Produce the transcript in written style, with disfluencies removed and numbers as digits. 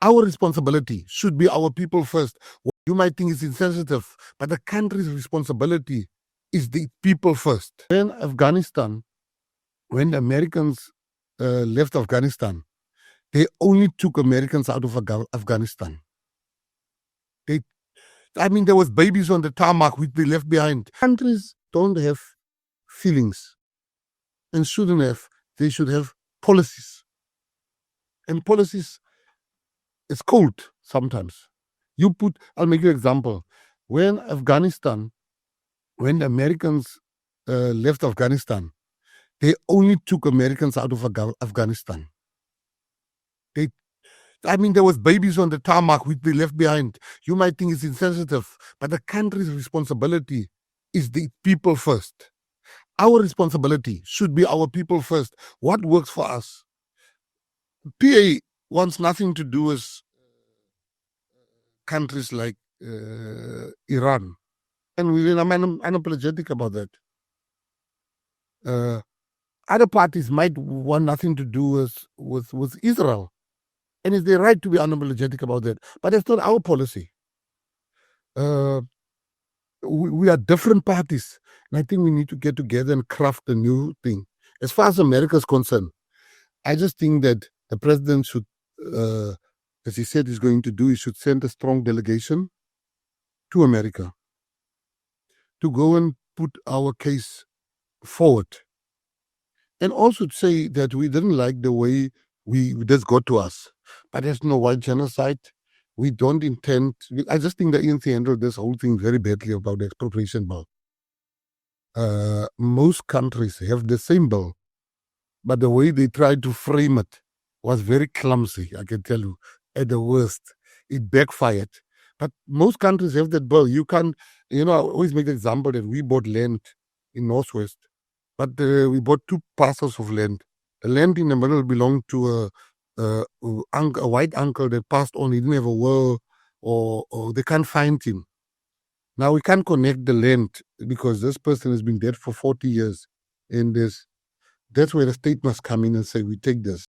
Our responsibility should be our people first. You might think it's insensitive, but the country's responsibility is the people first. When the Americans left Afghanistan, they only took Americans out of Afghanistan. There was babies on the tarmac which they left behind. Countries don't have feelings and shouldn't have. They should have policies. And policies, it's cold sometimes. I'll make you an example. When the Americans left Afghanistan, they only took Americans out of Afghanistan. There was babies on the tarmac which they left behind. You might think it's insensitive, but the country's responsibility is the people first. Our responsibility should be our people first. What works for us? PA wants nothing to do with countries like Iran. And I'm unapologetic about that. Other parties might want nothing to do with Israel. And it's their right to be unapologetic about that. But that's not our policy. We are different parties. And I think we need to get together and craft a new thing. As far as America is concerned, I just think that the president should, as he said he's going to do, he should send a strong delegation to America to go and put our case forward. And also to say that we didn't like the way this got to us. But there's no white genocide. We don't intend. I just think the ANC handled this whole thing very badly about the expropriation bill. Most countries have the same bill, but the way they tried to frame it was very clumsy, I can tell you, at the worst. It backfired. But most countries have that bill. You can't, I always make the example that we bought land in Northwest, but we bought 2 parcels of land. The land in the middle belonged to a white uncle that passed on. He didn't have a will, or they can't find him. Now we can't connect the land because this person has been dead for 40 years. And that's where the state must come in and say, we take this.